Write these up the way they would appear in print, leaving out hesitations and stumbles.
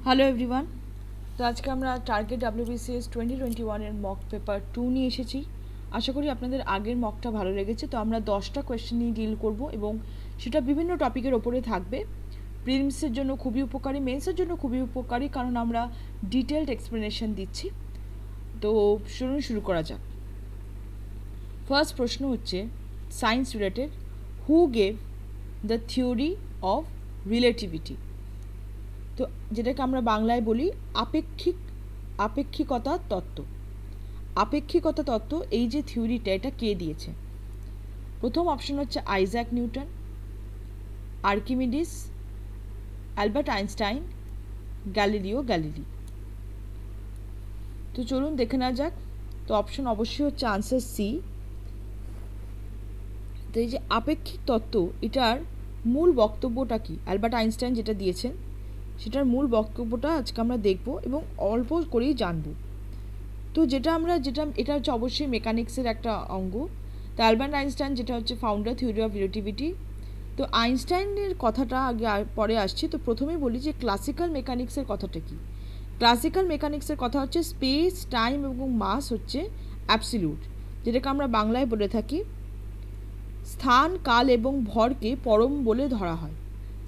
Hello everyone. তো আজকে আমরা টার্গেট WBCS 2021 মক পেপার 2 নিয়ে এসেছি। আশা করি আপনাদের আগের মকটা ভালো লেগেছে। তো আমরা 10টা কোয়েশ্চেন নিয়ে ডিল করব এবং সেটা বিভিন্ন টপিকের ওপরে থাকবে। প্রিলিমসের জন্য খুবই উপকারী, মেন্সের জন্য খুবই উপকারী, কারণ আমরা ডিটেলড এক্সপ্লেনেশন দিচ্ছি। তো শুরু করা যাক। ফার্স্ট প্রশ্ন হচ্ছে science related, who gave the theory of relativity? তো যেটাকে আমরা বাংলায় বলি আপেক্ষিকতা তত্ত্ব। আপেক্ষিকতা তত্ত্ব এই যে থিওরিটা, এটা কে দিয়েছে? প্রথম অপশন হচ্ছে Isaac Newton, Archimedes, Albert Einstein, Galileo Galilei. তো চলুন দেখে নেওয়া যাক। তো অপশন অবশ্যই হচ্ছে আনসার সি। তো এই যে আপেক্ষিক তত্ত্ব, এটার মূল বক্তব্যটা কি? অ্যালবার্ট আইনস্টাইন যেটা দিয়েছেন সেটার মূল বক্তব্যটা আজকে আমরা দেখব এবং অল্প করেই জানব। তো এটা হচ্ছে অবশ্যই মেকানিক্সের একটা অঙ্গ। তো অ্যালবার্ট আইনস্টাইন যেটা হচ্ছে ফাউন্ডার থিওরি অফ রিলেটিভিটি। তো আইনস্টাইনের কথাটা আগে পরে আসছে। তো প্রথমেই বলি যে ক্লাসিক্যাল মেকানিক্সের কথাটা কি। ক্লাসিক্যাল মেকানিক্সের কথা হচ্ছে স্পেস, টাইম এবং মাস হচ্ছে অ্যাবসলিউট, যেটাকে আমরা বাংলায় বলে থাকি স্থান, কাল এবং ভরকে পরম বলে ধরা হয়।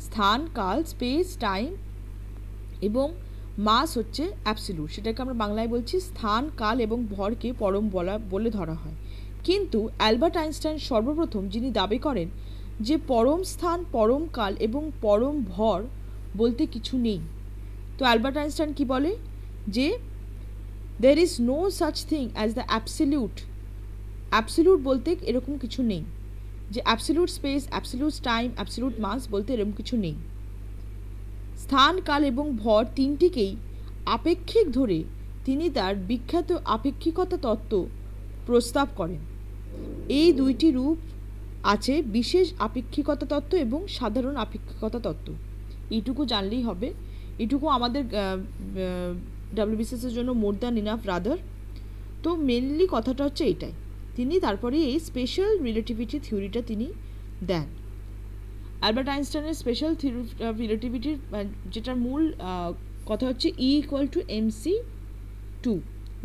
স্থান, কাল, স্পেস, টাইম এবং মাস হচ্ছে অ্যাবসলিউট, সেটাকে আমরা বাংলায় বলছি স্থান, কাল এবং ভরকে পরম বলে ধরা হয়। কিন্তু অ্যালবার্ট আইনস্টাইন সর্বপ্রথম যিনি দাবি করেন যে পরম স্থান, পরম কাল এবং পরম ভর বলতে কিছু নেই। তো অ্যালবার্ট আইনস্টাইন কি বলে? যে there is no such thing as the absolute. Absolute বলতে এরকম কিছু নেই, যে absolute space, absolute time, absolute mass বলতে এরকম কিছু নেই। স্থান, কাল এবং ভর তিনটিকেই আপেক্ষিক ধরে তিনি তার বিখ্যাত আপেক্ষিকতা তত্ত্ব প্রস্তাব করেন। এই দুইটি রূপ আছে, বিশেষ আপেক্ষিকতা তত্ত্ব এবং সাধারণ আপেক্ষিকতা তত্ত্ব। এইটুকু জানলেই হবে। এটুকু আমাদের WBCS-এর জন্য মোর দ্যান ইনাফ রাদার। তো মেনলি কথাটা হচ্ছে এইটাই। তিনি তারপরে এই স্পেশাল রিলেটিভিটি থিওরিটা তিনি দেন। অ্যালবার্ট আইনস্টাইনের স্পেশাল থিওরি অফ রিলেটিভিটির যেটার মূল কথা হচ্ছে E=mc2,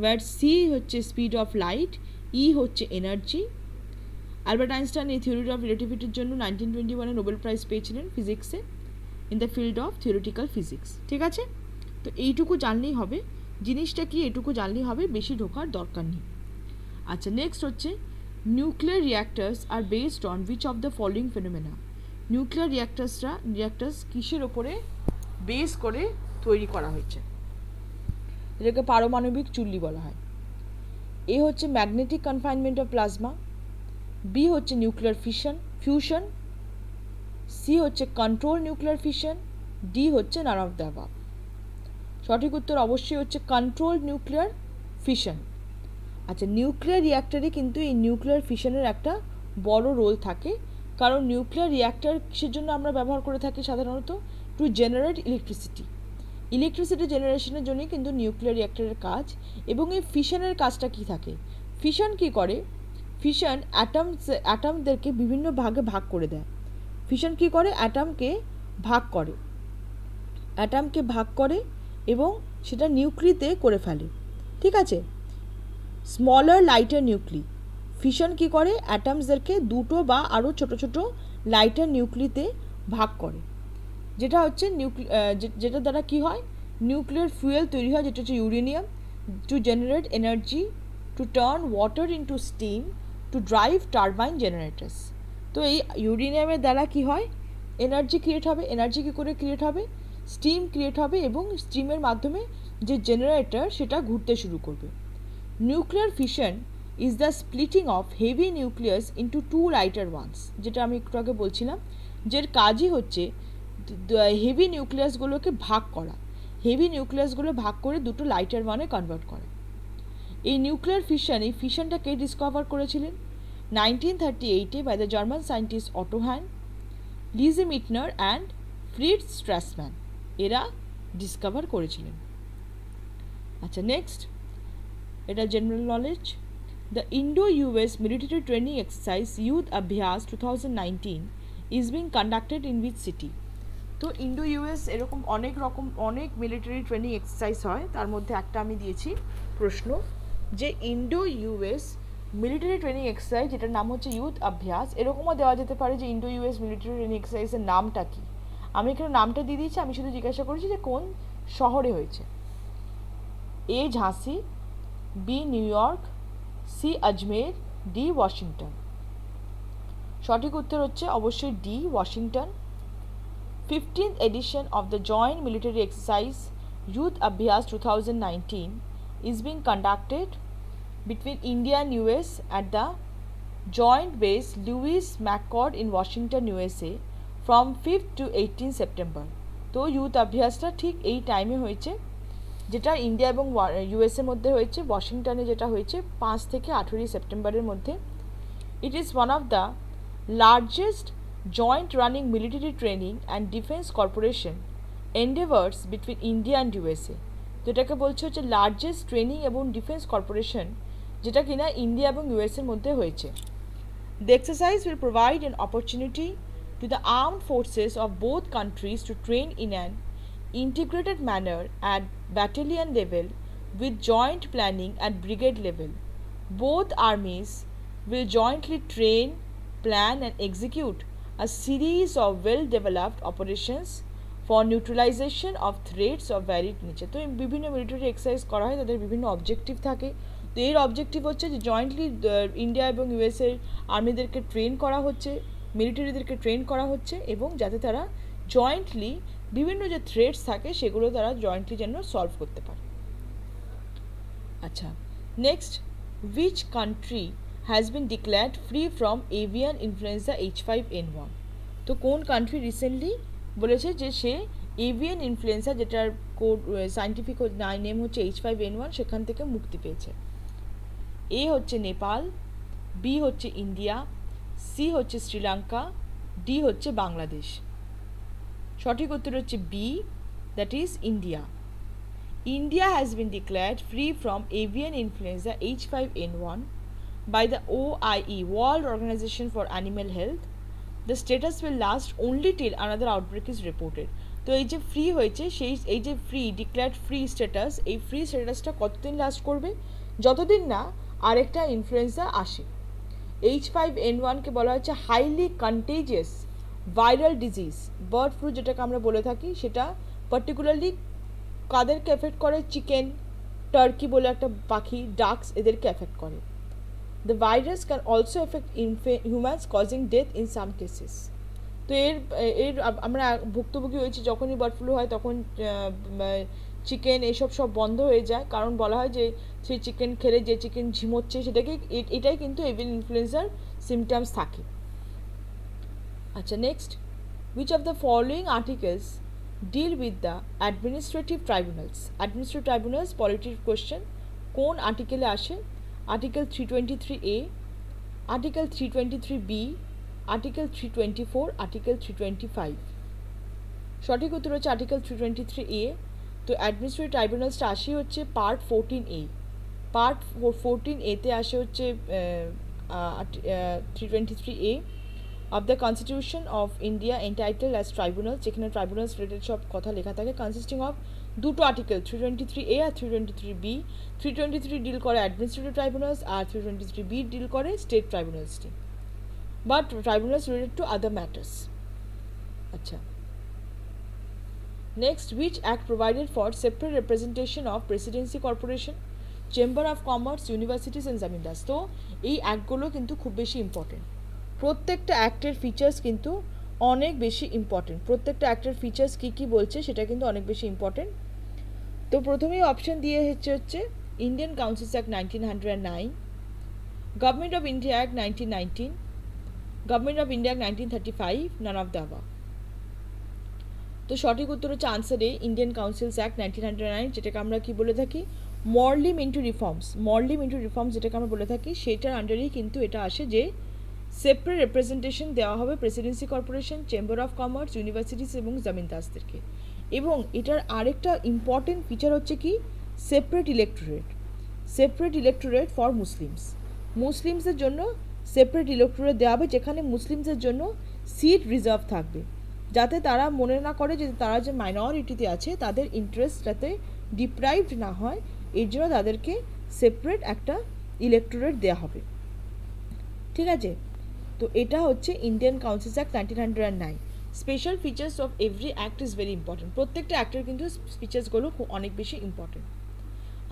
ওয়ার সি হচ্ছে স্পিড অফ লাইট, ই হচ্ছে এনার্জি। অ্যালবার্ট আইনস্টাইন এই থিওরি অফ রিলেটিভিটির জন্য 1921-এ নোবেল প্রাইজ পেয়েছিলেন ফিজিক্সে, in the field of theoretical physics. ঠিক আছে? তো এইটুকু জানলেই হবে, জিনিসটা কি এটুকু জানলেই হবে, বেশি ঢোকার দরকার নেই। আচ্ছা, নেক্সট হচ্ছে nuclear reactors are based on which of the following phenomena? Nuclear reactors কিসের ওপরে বেস করে তৈরি করা হয়েছে? এটাকে পারমাণবিক চুল্লি বলা হয়। এ হচ্ছে magnetic confinement of plasma, B হচ্ছে নিউক্লিয়ার ফিউশন, সি হচ্ছে কন্ট্রোল নিউক্লিয়ার ফিশন, ডি হচ্ছে নান অফ দ্য অ্যাবাভ। সঠিক উত্তর অবশ্যই হচ্ছে কন্ট্রোল নিউক্লিয়ার ফিশন। আচ্ছা, নিউক্লিয়ার রিঅ্যাক্টারে কিন্তু এই নিউক্লিয়ার ফিশনের একটা বড় রোল থাকে, কারণ নিউক্লিয়ার রিঅ্যাক্টার কিসের জন্য আমরা ব্যবহার করে থাকি সাধারণত? টু জেনারেট ইলেকট্রিসিটি জেনারেশনের জন্যই কিন্তু নিউক্লিয়ার রিঅ্যাক্টারের কাজ। এবং এই ফিশনের কাজটা কি থাকে? ফিশন কি করে? ফিশন অ্যাটমদেরকে বিভিন্ন ভাগে ভাগ করে দেয়। ফিশন কি করে? অ্যাটমকে ভাগ করে এবং সেটা নিউক্লিতে করে ফেলে। ঠিক আছে? Smaller lighter nuclei. ফিশন কি করে? অ্যাটমসদেরকে দুটো বা আরও ছোট ছোট লাইটার নিউক্লিতে ভাগ করে, যেটা হচ্ছে যেটা দ্বারা কি হয়? নিউক্লিয়ার ফুয়েল তৈরি হয়, যেটা হচ্ছে uranium, to generate energy, to turn water into steam, to drive turbine জেনারেটার্স। তো এই ইউরেনিয়ামের দ্বারা কি হয়? এনার্জি ক্রিয়েট হবে। এনার্জি কী করে ক্রিয়েট হবে? স্টিম ক্রিয়েট হবে এবং স্টিমের মাধ্যমে যে জেনারেটর সেটা ঘুরতে শুরু করবে। Nuclear fission is the splitting of heavy nucleus into two lighter ones, যেটা আমি একটু আগে বলছিলাম, যের কাজই হচ্ছে হেভি নিউক্লিয়াসগুলোকে ভাগ করা, হেভি নিউক্লিয়াসগুলো ভাগ করে দুটো লাইটার ওয়ানে কনভার্ট করা। এই নিউক্লিয়ার এই ফিশনটাকে ডিসকভার করেছিলেন 1938-এ by the German scientist Otto Hahn, Lise মিটনার and Fritz স্ট্রাসম্যান, এরা ডিসকভার করেছিলেন। আচ্ছা, নেক্সট, এটা general knowledge. The Indo US military training exercise Yudh Abhyas 2019 is being conducted in which city? তো ইন্ডো ইউএস এরকম অনেক মিলিটারি ট্রেনিং এক্সারসাইজ হয়, তার মধ্যে একটা আমি দিয়েছি প্রশ্ন যে Indo US military training exercise যেটার নাম হচ্ছে ইউথ অভ্যাস, এরকমও দেওয়া যেতে পারে যে ইন্ডো ইউএস মিলিটারি ট্রেনিং এক্সারসাইজের নামটা কী। আমি এখানে নামটা দিয়ে দিয়েছি, আমি শুধু জিজ্ঞাসা করেছি যে কোন শহরে হয়েছে। এ ঝাঁসি, বি নিউ ইয়র্ক, সি আজমের, ডি ওয়াশিংটন। সঠিক উত্তর হচ্ছে অবশ্যই D Washington. 15th edition of the Joint Military Exercise Youth Abhyas 2019 is being conducted between India and US at the Joint Base Lewis McChord in Washington, USA from 5th to 18th September. তো youth অভ্যাসটা ঠিক এই টাইমে হয়েছে, যেটা India এবং ইউএসের মধ্যে হয়েছে। ওয়াশিংটনে যেটা হয়েছে 5 থেকে 18 সেপ্টেম্বরের মধ্যে। It is one of the largest joint running military training and defense corporation endeavors between India and USA. তো এটাকে বলছে হচ্ছে লার্জেস্ট ট্রেনিং এবং ডিফেন্স কর্পোরেশন, যেটা কিনা ইন্ডিয়া এবং ইউএসের মধ্যে হয়েছে। The exercise will provide an opportunity to the armed forces of both countries to train in an integrated manner at battalion level with joint planning at brigade level. Both armies will jointly train, plan and execute a series of well-developed operations for neutralization of threats of varied nature. তো বিভিন্ন military exercise করা হয়, তাদের বিভিন্ন objective থাকে। তো এর objective হচ্ছে যে জয়েন্টলি ইন্ডিয়া এবং ইউএসের আর্মিদেরকে ট্রেন করা হচ্ছে, মিলিটারিদেরকে ট্রেন করা হচ্ছে, এবং যাতে তারা জয়েন্টলি বিভিন্ন যে থ্রেটস থাকে সেগুলো তারা জয়েন্টলি যেন সলভ করতে পারে। আচ্ছা, next, which country has been declared free from avian influenza H5N1? তো কোন কান্ট্রি রিসেন্টলি বলেছে যে সে এভিয়ান ইনফ্লুয়েঞ্জা, যেটার কোড সায়েন্টিফিক নেম হচ্ছে H5N1, সেখান থেকে মুক্তি পেয়েছে? এ হচ্ছে নেপাল, বি হচ্ছে ইন্ডিয়া, সি হচ্ছে শ্রীলঙ্কা, ডি হচ্ছে বাংলাদেশ। সঠিক উত্তর হচ্ছে B, that is India. India has been declared free from avian influenza H5N1 by the OIE, World Organization for Animal Health. The status will last only till another outbreak is reported. তো এই যে free হয়েছে, এই যে free declared free status, এই free স্ট্যাটাসটা কতদিন last করবে? যতদিন না আরেকটা ইনফ্লুয়েঞ্জা আসে। H5N1কে বলা হচ্ছে highly contagious viral disease, bird flu যেটাকে আমরা বলে থাকি, সেটা পার্টিকুলারলি কাদেরকে এফেক্ট করে? চিকেন, টার্কি বলে একটা পাখি, ডাকস, এদেরকে এফেক্ট করে। The virus can also affect humans causing death in some cases. তো এর আমরা ভুক্তভোগী হয়েছি, যখনই বার্ড ফ্লু হয় তখন চিকেন এসব সব বন্ধ হয়ে যায়, কারণ বলা হয় যে সেই চিকেন খেলে যে চিকেন ঝিমোচ্ছে সেটাকে, এটাই কিন্তু এভিয়ান ইনফ্লুয়েঞ্জার সিমটমস থাকে। আচ্ছা, next, which of the following articles deal with the administrative tribunals? Administrative tribunals পলিটিভ কোয়েশ্চেন, কোন আর্টিকেলে আসে? Article 323A, article 323B, article 324, article 325। সঠিক উত্তর হচ্ছে আর্টিকেল 323A। তো অ্যাডমিনিস্ট্রেটিভ ট্রাইব্যুনালসটা আসে হচ্ছে পার্ট 14A। পার্ট 14A-তে আসে হচ্ছে 323A of the Constitution of India entitled as Tribunals, যেখানে ট্রাইব্যুনালস রিলেটেড সব কথা লেখা থাকে, কনসিস্টিং অফ দুটো আর্টিকেল 323A আর 323B। 323 ডিল করে অ্যাডমিনিস্ট্রেটিভ ট্রাইব্যুনালস আর 323B ডিল করে স্টেট ট্রাইব্যুনালসটি, but tribunals related to other matters. আচ্ছা, next, which act provided for separate representation of presidency corporation, chamber of commerce, universities and zamindars? তো এই অ্যাক্টগুলো কিন্তু খুব বেশি ইম্পর্টেন্ট। প্রত্যেকটা অ্যাক্টের ফিচার্স কিন্তু অনেক বেশি ইম্পর্টেন্ট। প্রত্যেকটা অ্যাক্টের ফিচার্স কী কী বলছে সেটা কিন্তু অনেক বেশি ইম্পর্টেন্ট। তো প্রথমেই অপশান দিয়ে হচ্ছে Indian council's act 1909, government of India act 1919, government of India act 1935, naan of the above. তো সঠিক উত্তর হচ্ছে আনসারে ইন্ডিয়ান কাউন্সিলস অ্যাক্ট 1909, যেটাকে আমরা কি বলে থাকি? মরলিম ইন্টু রিফর্মস। মরলিম ইন্টু রিফর্মস যেটাকে আমরা বলে থাকি, সেটার আন্ডারেই কিন্তু এটা আসে যে সেপারেট রিপ্রেজেন্টেশন দেওয়া হবে presidency corporation, chamber of commerce, universities এবং জামিনদাসদেরকে। এবং এটার আরেকটা ইম্পর্টেন্ট ফিচার হচ্ছে কি? Separate electorate. Separate electorate for Muslims. মুসলিমসদের জন্য সেপারেট ইলেক্টোরেট দেওয়া হবে, যেখানে মুসলিমসদের জন্য সিট রিজার্ভ থাকবে, যাতে তারা মনে না করে যে তারা যে মাইনরিটিতে আছে তাদের ইন্টারেস্ট যাতে ডিপ্রাইভড না হয়, এর জন্য তাদেরকে সেপারেট একটা ইলেক্টোরেট দেওয়া হবে। ঠিক আছে, তো এটা হচ্ছে Indian council's act 1909। Special features of every act is very important. প্রত্যেকটা অ্যাক্টের কিন্তু ফিচার্সগুলো খুব অনেক বেশি ইম্পর্টেন্ট।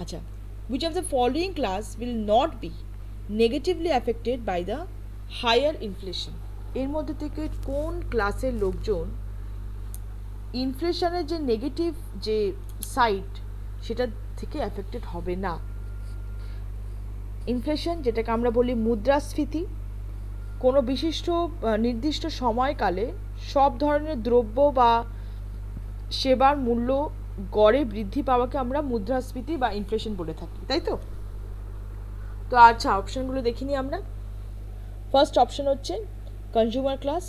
আচ্ছা, which of the following class will not be negatively affected by the higher inflation? এর মধ্যে থেকে কোন ক্লাসের লোকজন ইনফ্লেশনের যে নেগেটিভ যে সাইড সেটা থেকে অ্যাফেক্টেড হবে না? ইনফ্লেশন, যেটাকে আমরা বলি মুদ্রাস্ফীতি, কোনো বিশিষ্ট নির্দিষ্ট সময়কালে সব ধরনের দ্রব্য বা সেবার মূল্য গড়ে বৃদ্ধি পাওয়াকে আমরা মুদ্রাস্ফীতি বা ইনফ্লেশন বলে থাকি, তাই তো? তো আচ্ছা, অপশনগুলো দেখিনি আমরা। ফার্স্ট অপশন হচ্ছে কনজিউমার ক্লাস,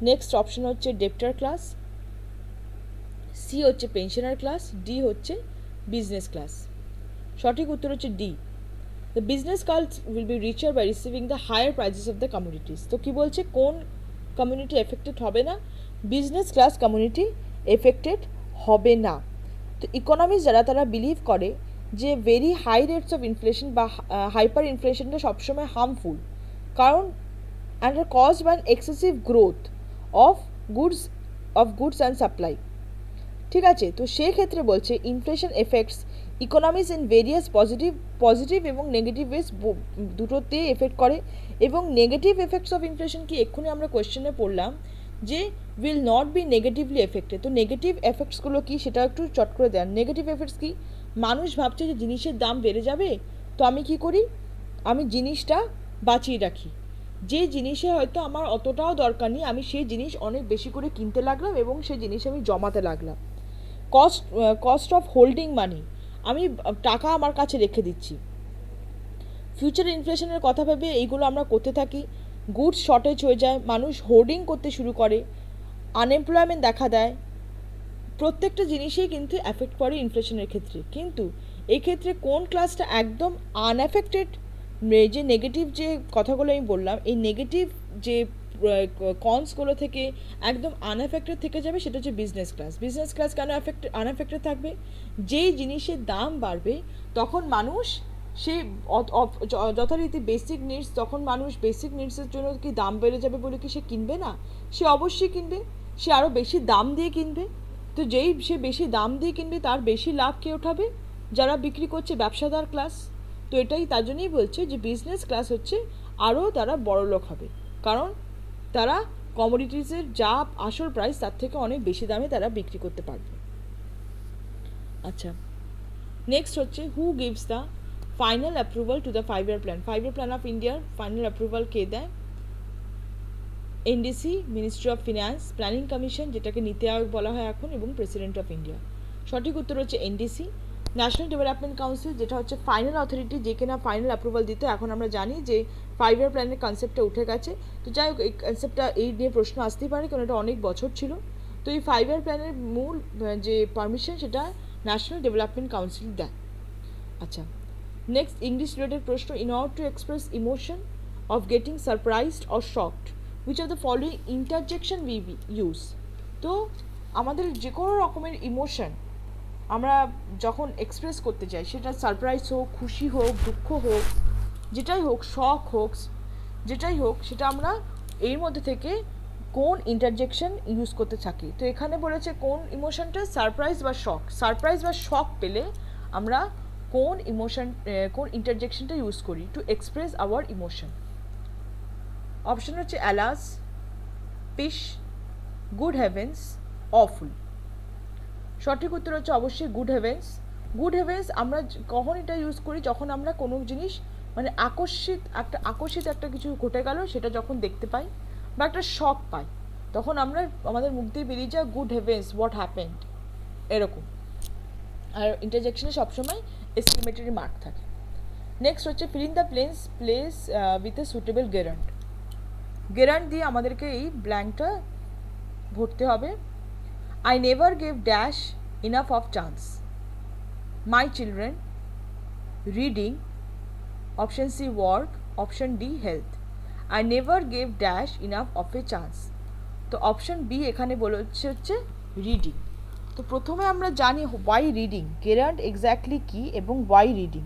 নেক্সট অপশন হচ্ছে ডেপ্টার ক্লাস, সি হচ্ছে পেনশনার ক্লাস, ডি হচ্ছে বিজনেস ক্লাস। সঠিক উত্তর হচ্ছে D. The business class will be richer by receiving the higher prices of the communities. তো কী বলছে, কোন কমিউনিটি এফেক্টেড হবে না? বিজনেস ক্লাস কমিউনিটি এফেক্টেড হবে না। তো ইকোনমিক্স যারা তারা বিলিভ করে যে very high rates of inflation বা হাইপার ইনফ্লেশনটা সবসময় হার্মফুল, কারণ and are cause by excessive growth of goods and supply. ঠিক আছে, তো সেক্ষেত্রে বলছে inflation effects economics in various positive এবং নেগেটিভ ওয়েজ, দুটোতে এফেক্ট করে। এবং নেগেটিভ এফেক্টস অফ ইনফ্লেশন কি এক্ষুনি আমরা কোয়েশ্চেনে পড়লাম যে will not be negatively affected. তো নেগেটিভ এফেক্টসগুলো কি সেটা একটু চট করে দেন। নেগেটিভ এফেক্টস কি? মানুষ ভাবছে যে জিনিসের দাম বেড়ে যাবে, তো আমি কি করি, আমি জিনিসটা বাঁচিয়ে রাখি। যে জিনিসে হয়তো আমার অতটাও দরকার নেই, আমি সেই জিনিস অনেক বেশি করে কিনতে লাগলাম এবং সেই জিনিস আমি জমাতে লাগলাম। কস্ট অফ হোল্ডিং মানি, আমি টাকা আমার কাছে রেখে দিচ্ছি। ফিউচার ইনফ্লেশনের কথা ভেবে এইগুলো আমরা করতে থাকি। গুডস শর্টেজ হয়ে যায়, মানুষ হোর্ডিং করতে শুরু করে, আনএমপ্লয়মেন্ট দেখা দেয়। প্রত্যেকটা জিনিসেই কিন্তু অ্যাফেক্ট করে ইনফ্লেশনের ক্ষেত্রে। কিন্তু এই ক্ষেত্রে কোন ক্লাসটা একদম আনএফেক্টেড? যে নেগেটিভ যে কথাগুলো আমি বললাম, এই নেগেটিভ যে কনসগুলো থেকে একদম আনএফেক্টেড থেকে যাবে, সেটা হচ্ছে বিজনেস ক্লাস। বিজনেস ক্লাস কেন আনএফেক্টেড থাকবে? যেই জিনিসের দাম বাড়বে তখন মানুষ সে যথারীতি বেসিক নিডস, তখন মানুষ বেসিক নিডসের জন্য কি দাম বেড়ে যাবে বলে কি সে কিনবে না? সে অবশ্যই কিনবে, সে আরও বেশি দাম দিয়ে কিনবে। তো যেই সে বেশি দাম দিয়ে কিনবে তার বেশি লাভ কে ওঠাবে? যারা বিক্রি করছে, ব্যবসাদার ক্লাস। তো এটাই তার জন্যই বলছে যে বিজনেস ক্লাস হচ্ছে আরও তারা বড়লোক হবে, কারণ তারা কমোডিটিসের যা আসল প্রাইস তার থেকে অনেক বেশি দামে তারা বিক্রি করতে পারবে। আচ্ছা, নেক্সট হচ্ছে হু gives the final approval to the 5-year plan. 5-year plan of ইন্ডিয়ার ফাইনাল অ্যাপ্রুভাল কে দেয়? NDC, ministry of finance, planning commission যেটাকে নীতি আয়োগ বলা হয় এখন, এবং প্রেসিডেন্ট অফ ইন্ডিয়া। সঠিক উত্তর হচ্ছে এনডিসি। ন্যাশনাল ডেভেলপমেন্ট কাউন্সিল যেটা হচ্ছে ফাইনাল অথরিটি, যে কিনা ফাইনাল অ্যাপ্রুভাল দিত। এখন আমরা জানি যে 5-year প্ল্যানের কনসেপ্টটা উঠে গেছে। তো যাই হোক, এই কনসেপ্টটা এই নিয়ে প্রশ্ন আসতেই পারে, কারণ এটা অনেক বছর ছিল। তো এই 5-year প্ল্যানের মূল যে পারমিশন সেটা ন্যাশনাল ডেভেলপমেন্ট কাউন্সিল দেয়। আচ্ছা, নেক্সট ইংলিশ রিলেটেড প্রশ্ন। In order to express emotion of getting surprised or shocked, which of the following interjection we use? তো আমাদের যে কোনো রকমের ইমোশন আমরা যখন এক্সপ্রেস করতে চাই, সেটা সারপ্রাইজ হোক, খুশি হোক, দুঃখ হোক, যেটাই হোক, শক হোক, যেটাই হোক, সেটা আমরা এর মধ্যে থেকে কোন ইন্টারজেকশন ইউজ করতে থাকি। তো এখানে বলেছে কোন ইমোশনটা? সারপ্রাইজ বা শক। সারপ্রাইজ বা শক পেলে আমরা কোন ইমোশন, কোন ইন্টারজেকশনটা ইউজ করি to express hour emotion? Option হচ্ছে অ্যালাস, পিশ, গুড হেভেন্স, অফুল। সঠিক উত্তর হচ্ছে অবশ্যই গুড হেভেন্স। গুড হেভেন্স আমরা কখন এটা ইউজ করি? যখন আমরা কোনো জিনিস মানে আকর্ষিত একটা কিছু ঘটে গেল, সেটা যখন দেখতে পাই বা একটা শক পাই, তখন আমরা আমাদের মুখ দিয়ে বেরিয়ে যায় গুড হেভেন্স, হোয়াট হ্যাপেন্ড, এরকম। আর ইন্টারজেকশনে সবসময় এক্সক্লেমেটরি মার্ক থাকে। নেক্সট হচ্ছে fill in the place with a suitable gerund. Gerund দিয়ে আমাদেরকে এই ব্ল্যাঙ্কটা ভরতে হবে। I never gave dash enough of chance. My children, reading, option C work, option D health. I never gave dash enough of a chance. তো option B এখানে হচ্ছে reading. তো প্রথমে আমরা জানি ওয়াই রিডিং, গেরান্ট এক্স্যাক্টলি কী এবং ওয়াই রিডিং।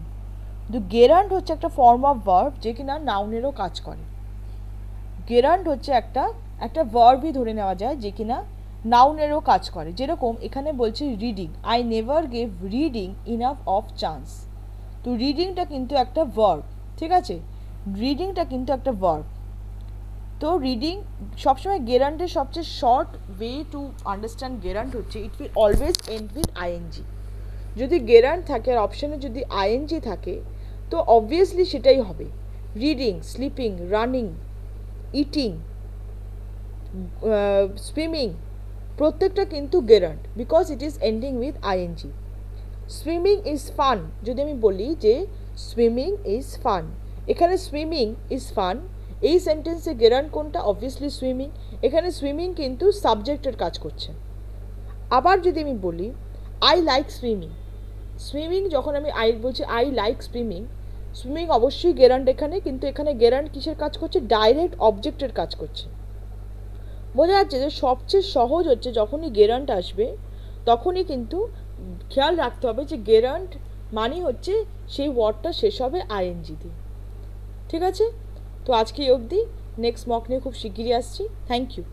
তো গেরান্ট হচ্ছে একটা ফর্ম অফ ভার্ব যে কিনা নাউনেরও কাজ করে। গেরান্ট হচ্ছে একটা ভার্বই ধরে নেওয়া যায় যে কিনা নাউনেরও কাজ করে। যেরকম এখানে বলছে reading, I never gave reading enough of chance. তো রিডিংটা কিন্তু একটা ভার্ব, ঠিক আছে, রিডিংটা কিন্তু একটা ভার্ব। তো রিডিং সবসময় গেরান্টের সবচেয়ে short way to understand gerund হচ্ছে it will always end with ING. যদি গেরান্ট থাকে আর অপশানে যদি আইএনজি থাকে তো অবভিয়াসলি সেটাই হবে। Reading, sleeping, running, eating, swimming প্রত্যেকটা কিন্তু gerund, because it is ending with ING. Swimming is fun, যদি আমি বলি যে সুইমিং ইজ ফান, এখানে সুইমিং ইজ ফান, এই সেন্টেন্সে গেরান্ট কোনটা? Obviously swimming. এখানে সুইমিং কিন্তু সাবজেক্টের কাজ করছে। আবার যদি আমি বলি আই লাইক সুইমিং, সুইমিং যখন আমি বলছি আই লাইক সুইমিং, সুইমিং অবশ্যই গেরান্ট এখানে, কিন্তু এখানে গেরান্ট কিসের কাজ করছে? ডাইরেক্ট অবজেক্টের কাজ করছে। বোঝা যাচ্ছে যে সবচেয়ে সহজ হচ্ছে যখনই গেরান্ট আসবে তখনই কিন্তু খেয়াল রাখতে হবে যে গেরান্ট মানে হচ্ছে সেই ওয়ার্ডটা শেষ হবে আইএনজি দিয়ে। ঠিক আছে, তো আজকে এই অবধি, নেক্সট মক নিয়ে খুব শিগগিরই আসছি। Thank you.